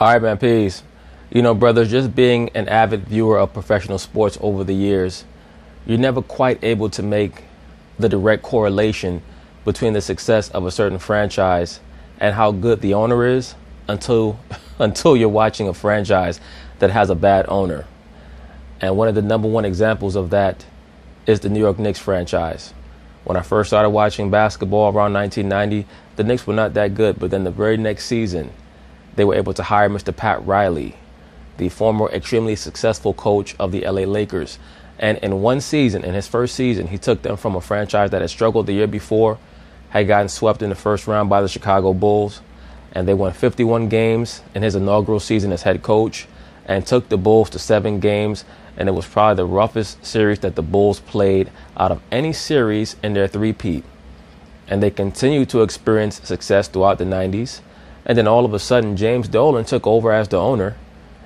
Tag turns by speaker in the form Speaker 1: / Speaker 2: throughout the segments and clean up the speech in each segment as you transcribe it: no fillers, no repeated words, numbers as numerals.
Speaker 1: All right, man, peace. You know, brothers, just being an avid viewer of professional sports over the years, you're never quite able to make the direct correlation between the success of a certain franchise and how good the owner is until you're watching a franchise that has a bad owner. And one of the number one examples of that is the New York Knicks franchise. When I first started watching basketball around 1990, the Knicks were not that good, but then the very next season, they were able to hire Mr. Pat Riley, the former extremely successful coach of the LA Lakers. And in one season, in his first season, he took them from a franchise that had struggled the year before, had gotten swept in the first round by the Chicago Bulls, and they won 51 games in his inaugural season as head coach, and took the Bulls to 7 games, and it was probably the roughest series that the Bulls played out of any series in their three-peat. And they continued to experience success throughout the 90s. And then all of a sudden, James Dolan took over as the owner,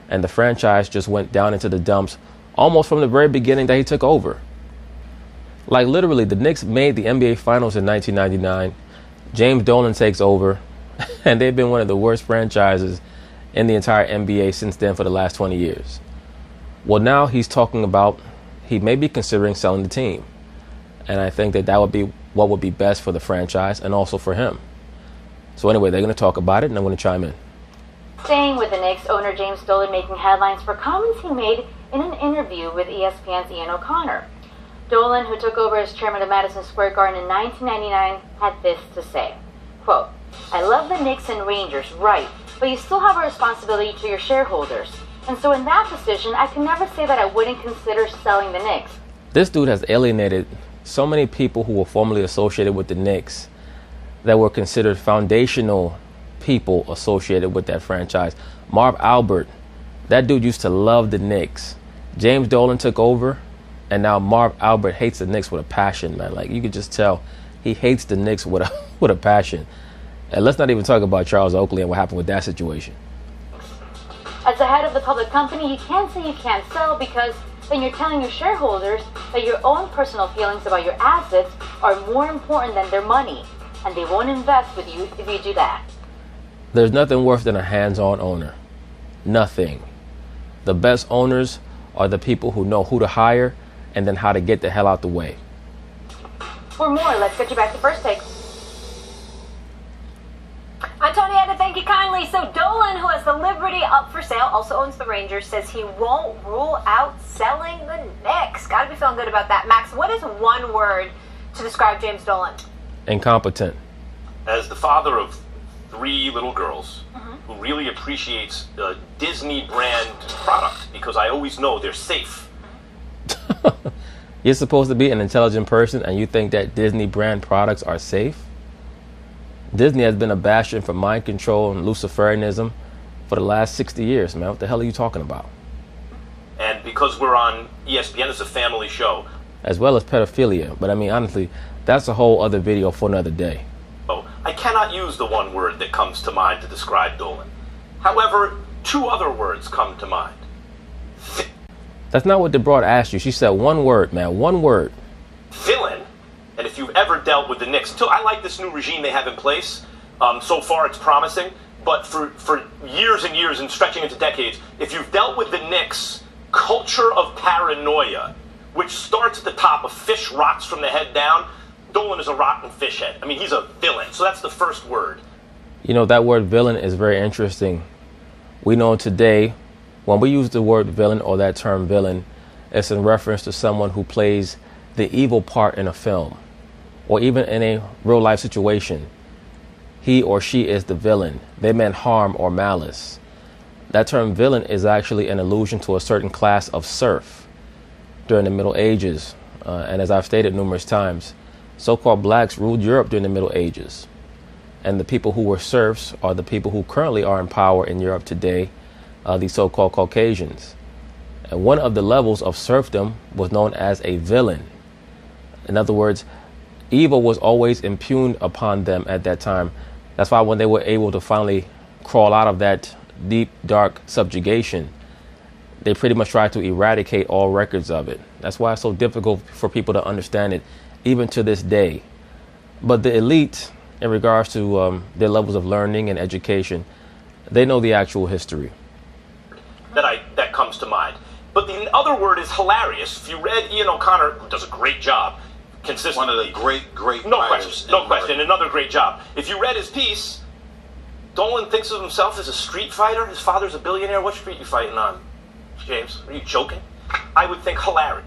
Speaker 1: and the franchise just went down into the dumps almost from the very beginning that he took over. Like literally, the Knicks made the NBA Finals in 1999. James Dolan takes over, and they've been one of the worst franchises in the entire NBA since then for the last 20 years. Well, now he's talking about he may be considering selling the team. And I think that would be what would be best for the franchise and also for him. So anyway, they're going to talk about it, and I'm going to chime in.
Speaker 2: Staying with the Knicks, owner James Dolan making headlines for comments he made in an interview with ESPN's Ian O'Connor. Dolan, who took over as chairman of Madison Square Garden in 1999, had this to say, quote, "I love the Knicks and Rangers, right, but you still have a responsibility to your shareholders. And so in that position, I can never say that I wouldn't consider selling the Knicks."
Speaker 1: This dude has alienated so many people who were formerly associated with the Knicks that were considered foundational people associated with that franchise. Marv Albert, that dude used to love the Knicks. James Dolan took over, and now Marv Albert hates the Knicks with a passion, man. Like, you could just tell he hates the Knicks with a passion. And let's not even talk about Charles Oakley and what happened with that situation.
Speaker 2: As the head of the public company, you can't say you can't sell, because then you're telling your shareholders that your own personal feelings about your assets are more important than their money, and they won't invest with you if you do that.
Speaker 1: There's nothing worse than a hands-on owner. Nothing. The best owners are the people who know who to hire and then how to get the hell out the way.
Speaker 2: For more, let's get you back to First Take.
Speaker 3: Antonia, thank you kindly. So Dolan, who has the Liberty up for sale, also owns the Rangers, says he won't rule out selling the Knicks. Got to be feeling good about that. Max, what is one word to describe James Dolan?
Speaker 1: Incompetent.
Speaker 4: As the father of 3 little girls who really appreciates Disney brand product, because I always know they're safe.
Speaker 1: You're supposed to be an intelligent person and you think that Disney brand products are safe? Disney has been a bastion for mind control and Luciferianism for the last 60 years, man. What the hell are you talking about?
Speaker 4: And because we're on ESPN, it's a family show.
Speaker 1: As well as pedophilia. But I mean, honestly, that's a whole other video for another day.
Speaker 4: Oh, I cannot use the one word that comes to mind to describe Dolan. However, 2 other words come to mind.
Speaker 1: That's not what the broad asked you. She said one word, man. One word.
Speaker 4: Villain. And if you've ever dealt with the Knicks, I like this new regime they have in place. So far, it's promising. But for years and years and stretching into decades, if you've dealt with the Knicks, culture of paranoia, which starts at the top, a fish rots from the head down. Dolan is a rotten fish head. I mean, he's a villain. So that's the first word.
Speaker 1: You know, that word villain is very interesting. We know today, when we use the word villain or that term villain, it's in reference to someone who plays the evil part in a film or even in a real life situation. He or she is the villain. They meant harm or malice. That term villain is actually an allusion to a certain class of serf during the Middle Ages. And as I've stated numerous times, so-called blacks ruled Europe during the Middle Ages. And the people who were serfs are the people who currently are in power in Europe today, the so-called Caucasians. And one of the levels of serfdom was known as a villain. In other words, evil was always impugned upon them at that time. That's why when they were able to finally crawl out of that deep, dark subjugation, they pretty much tried to eradicate all records of it. That's why it's so difficult for people to understand it, even to this day. But the elite, in regards to their levels of learning and education, They know the actual history.
Speaker 4: That comes to mind. But the other word is hilarious. If you read Ian O'Connor, who does a great job, consistently.
Speaker 5: One of the great
Speaker 4: no
Speaker 5: writers.
Speaker 4: No question. Another great job. If you read his piece, Dolan thinks of himself as a street fighter. His father's a billionaire. What street you fighting on, James? Are you joking? I would think hilarious.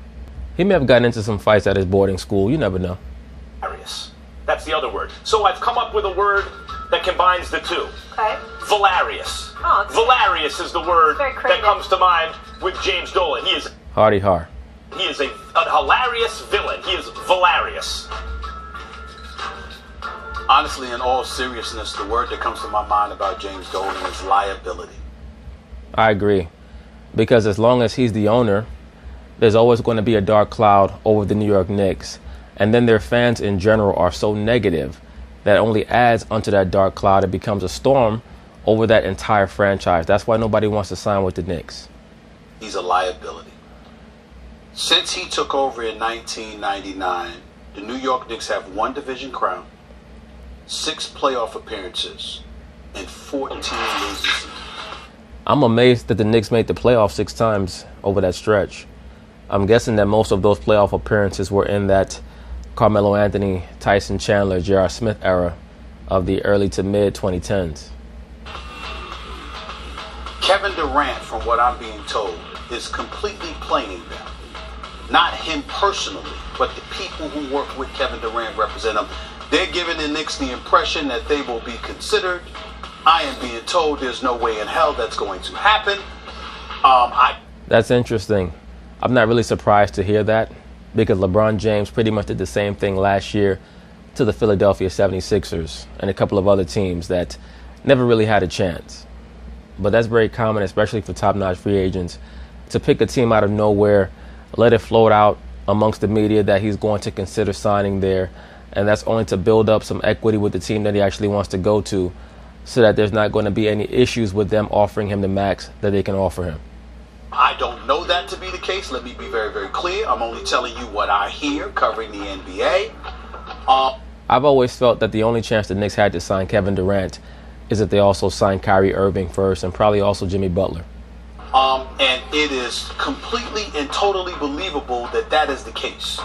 Speaker 1: He may have gotten into some fights at his boarding school. You never know.
Speaker 4: Hilarious. That's the other word. So I've come up with a word that combines the two.
Speaker 3: Okay.
Speaker 4: Valarious.
Speaker 3: Oh,
Speaker 4: Valarious is the word that comes to mind with James Dolan. He is
Speaker 1: Hardy har.
Speaker 4: He is a hilarious villain. He is Valarious.
Speaker 5: Honestly, in all seriousness, the word that comes to my mind about James Dolan is liability.
Speaker 1: I agree. Because as long as he's the owner, there's always going to be a dark cloud over the New York Knicks. And then their fans in general are so negative that only adds onto that dark cloud. It becomes a storm over that entire franchise. That's why nobody wants to sign with the Knicks.
Speaker 5: He's a liability. Since he took over in 1999, the New York Knicks have 1 division crown, 6 playoff appearances, and 14 losing seasons.
Speaker 1: I'm amazed that the Knicks made the playoffs 6 times over that stretch. I'm guessing that most of those playoff appearances were in that Carmelo Anthony, Tyson Chandler, J.R. Smith era of the early to mid 2010s.
Speaker 5: Kevin Durant, from what I'm being told, is completely playing them. Not him personally, but the people who work with Kevin Durant represent him. They're giving the Knicks the impression that they will be considered. I am being told there's no way in hell that's going to happen.
Speaker 1: That's interesting. I'm not really surprised to hear that because LeBron James pretty much did the same thing last year to the Philadelphia 76ers and a couple of other teams that never really had a chance. But that's very common, especially for top-notch free agents, to pick a team out of nowhere, let it float out amongst the media that he's going to consider signing there, and that's only to build up some equity with the team that he actually wants to go to so that there's not going to be any issues with them offering him the max that they can offer him.
Speaker 5: I don't know that to be the case. Let me be very, very clear. I'm only telling you what I hear covering the NBA.
Speaker 1: I've always felt that the only chance the Knicks had to sign Kevin Durant is that they also signed Kyrie Irving first and probably also Jimmy Butler.
Speaker 5: And it is completely and totally believable that that is the case,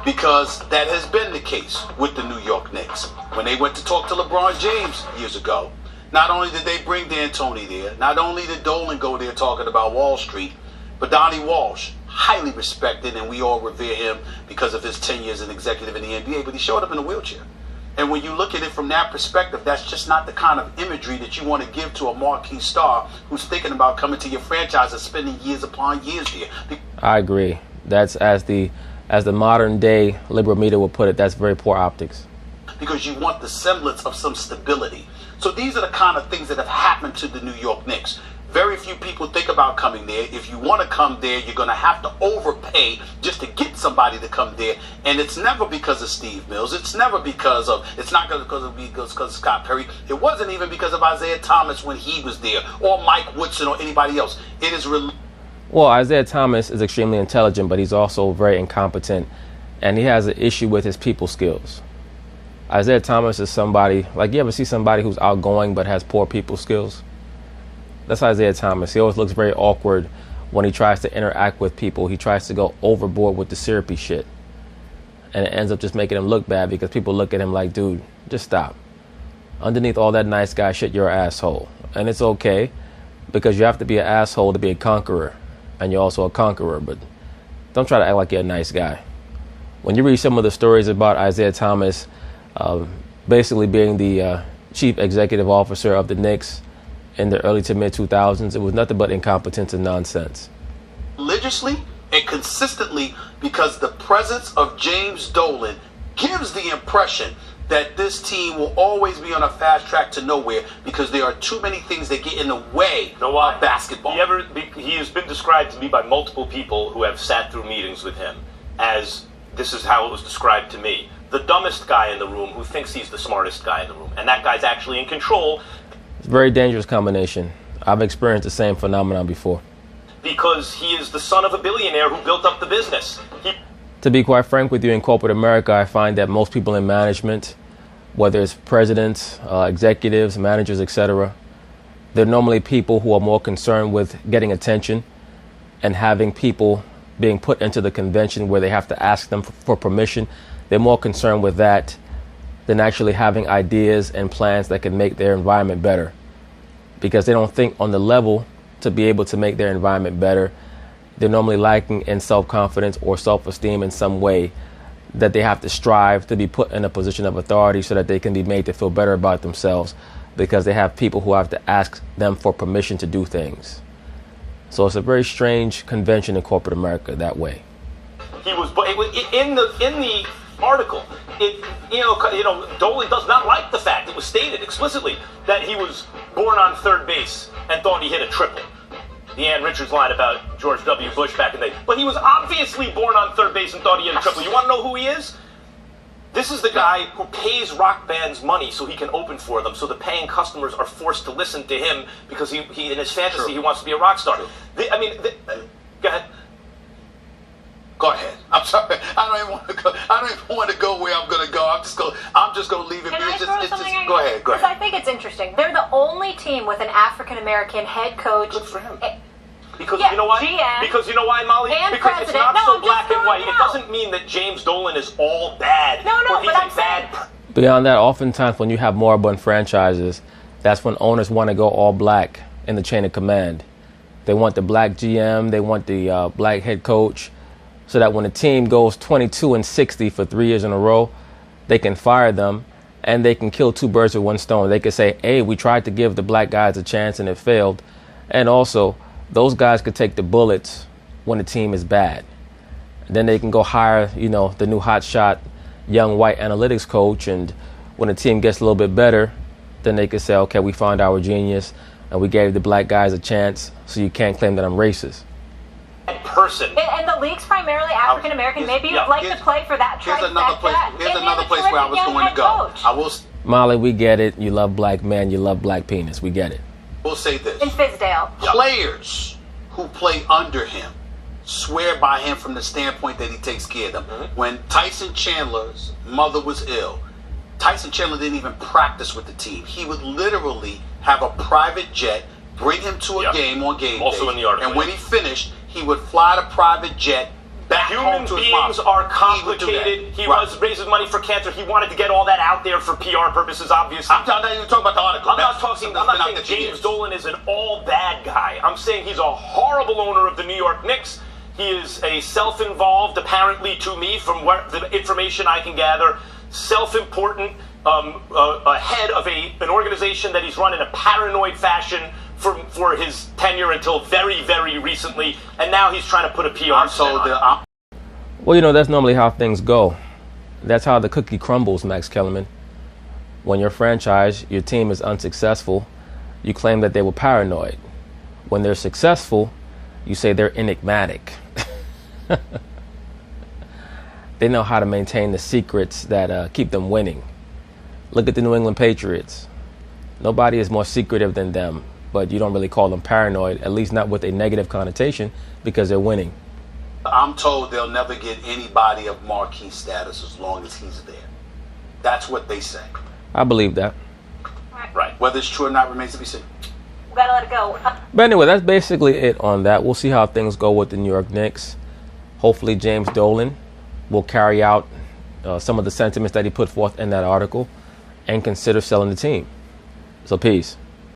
Speaker 5: because that has been the case with the New York Knicks. When they went to talk to LeBron James years ago, not only did they bring D'Antoni there, not only did Dolan go there talking about Wall Street, but Donnie Walsh, highly respected, and we all revere him because of his 10 years as an executive in the NBA, but he showed up in a wheelchair. And when you look at it from that perspective, that's just not the kind of imagery that you want to give to a marquee star who's thinking about coming to your franchise and spending years upon years there.
Speaker 1: I agree. That's as the modern day liberal media would put it, that's very poor optics.
Speaker 5: Because you want the semblance of some stability. So these are the kind of things that have happened to the New York Knicks. Very few people think about coming there. If you want to come there, you're going to have to overpay just to get somebody to come there. And it's never because of Steve Mills. It's never because of Scott Perry. It wasn't even because of Isaiah Thomas when he was there, or Mike Woodson, or anybody else. It is
Speaker 1: Well, Isaiah Thomas is extremely intelligent, but he's also very incompetent, and he has an issue with his people skills. Isaiah Thomas is somebody, like, you ever see somebody who's outgoing but has poor people skills? That's Isaiah Thomas. He always looks very awkward when he tries to interact with people. He tries to go overboard with the syrupy shit. And it ends up just making him look bad because people look at him like, dude, just stop. Underneath all that nice guy shit, you're an asshole. And it's okay because you have to be an asshole to be a conqueror. And you're also a conqueror, but don't try to act like you're a nice guy. When you read some of the stories about Isaiah Thomas basically being the chief executive officer of the Knicks in the early to mid 2000s, it was nothing but incompetence and nonsense.
Speaker 5: Religiously and consistently, because the presence of James Dolan gives the impression that this team will always be on a fast track to nowhere because there are too many things that get in the way of basketball.
Speaker 4: He has been described to me by multiple people who have sat through meetings with him as, this is how it was described to me, the dumbest guy in the room who thinks he's the smartest guy in the room. And that guy's actually in control.
Speaker 1: It's a very dangerous combination. I've experienced the same phenomenon before.
Speaker 4: Because he is the son of a billionaire who built up the business.
Speaker 1: To be quite frank with you, in corporate America, I find that most people in management, whether it's presidents, executives, managers, etc., they're normally people who are more concerned with getting attention and having people being put into the convention where they have to ask them for permission. They're more concerned with that than actually having ideas and plans that can make their environment better, because they don't think on the level to be able to make their environment better. They're normally lacking in self-confidence or self-esteem in some way, that they have to strive to be put in a position of authority so that they can be made to feel better about themselves, because they have people who have to ask them for permission to do things. So it's a very strange convention in corporate America that way.
Speaker 4: He was, but it was in the article. Dolan does not like the fact it was stated explicitly that he was born on third base and thought he hit a triple. The Ann Richards line about George W. Bush back in the day. But he was obviously born on third base and thought he hit a triple. You want to know who he is? This is the guy who pays rock bands money so he can open for them, so the paying customers are forced to listen to him because he in his fantasy, he wants to be a rock star. Go ahead.
Speaker 5: Go ahead. I'm sorry. I don't even want to go where I'm going to go. I'm just going to leave it.
Speaker 3: Can I throw something at you?
Speaker 5: Go ahead.
Speaker 3: Because I think it's interesting. They're the only team with an African-American head coach.
Speaker 4: Good for him. Because
Speaker 3: Yeah,
Speaker 4: you know why?
Speaker 3: GM
Speaker 4: Because you know why, Molly?
Speaker 3: and
Speaker 4: Because it's
Speaker 3: president.
Speaker 4: not
Speaker 3: No,
Speaker 4: so
Speaker 3: I'm just
Speaker 4: black and
Speaker 3: throwing
Speaker 4: white.
Speaker 3: it
Speaker 4: It
Speaker 3: out.
Speaker 4: doesn't mean that James Dolan is all bad.
Speaker 3: No,
Speaker 4: or he's
Speaker 3: but I'm
Speaker 4: a bad
Speaker 3: saying-
Speaker 1: Beyond that, oftentimes when you have moribund franchises, that's when owners want to go all black in the chain of command. They want the black GM, they want the black head coach, so that when a team goes 22-60 for 3 years in a row, they can fire them and they can kill two birds with one stone. They can say, hey, we tried to give the black guys a chance and it failed. And also, those guys could take the bullets when the team is bad. Then they can go hire, the new hotshot young white analytics coach, and when the team gets a little bit better, then they can say, okay, we found our genius and we gave the black guys a chance, so you can't claim that I'm racist.
Speaker 4: person.
Speaker 3: And the league's primarily African American. Maybe you'd like to play for that
Speaker 5: Here's another place. Here's another place where I was going to go. I will.
Speaker 1: Molly, we get it. You love black men. You love black penis. We get it.
Speaker 5: We'll say this.
Speaker 3: In Fizdale.
Speaker 5: Players who play under him swear by him from the standpoint that he takes care of them. Mm-hmm. When Tyson Chandler's mother was ill, Tyson Chandler didn't even practice with the team. He would literally have a private jet, bring him to a game on game
Speaker 4: also
Speaker 5: day,
Speaker 4: in the article,
Speaker 5: and when he finished, he would fly the private jet back home to his mom.
Speaker 4: Human beings are complicated. He was raising money for cancer. He wanted to get all that out there for PR purposes, obviously.
Speaker 5: I'm not even talking about the article.
Speaker 4: I'm not saying James Dolan is an all bad guy. I'm saying he's a horrible owner of the New York Knicks. He is a self-involved, apparently to me, from what the information I can gather, self-important head of an organization that he's run in a paranoid fashion for his tenure until very, very recently, and now he's trying to put a PR spin on it.
Speaker 1: Well, that's normally how things go. That's how the cookie crumbles, Max Kellerman. When your franchise, your team is unsuccessful, you claim that they were paranoid. When they're successful, you say they're enigmatic. They know how to maintain the secrets that keep them winning. Look at the New England Patriots. Nobody is more secretive than them, but you don't really call them paranoid, at least not with a negative connotation, because they're winning.
Speaker 5: I'm told they'll never get anybody of marquee status as long as he's there. That's what they say.
Speaker 1: I believe that.
Speaker 5: Right. Whether it's true or not remains to be seen.
Speaker 3: We gotta let it go.
Speaker 1: But anyway, that's basically it on that. We'll see how things go with the New York Knicks. Hopefully James Dolan will carry out some of the sentiments that he put forth in that article and consider selling the team. So peace.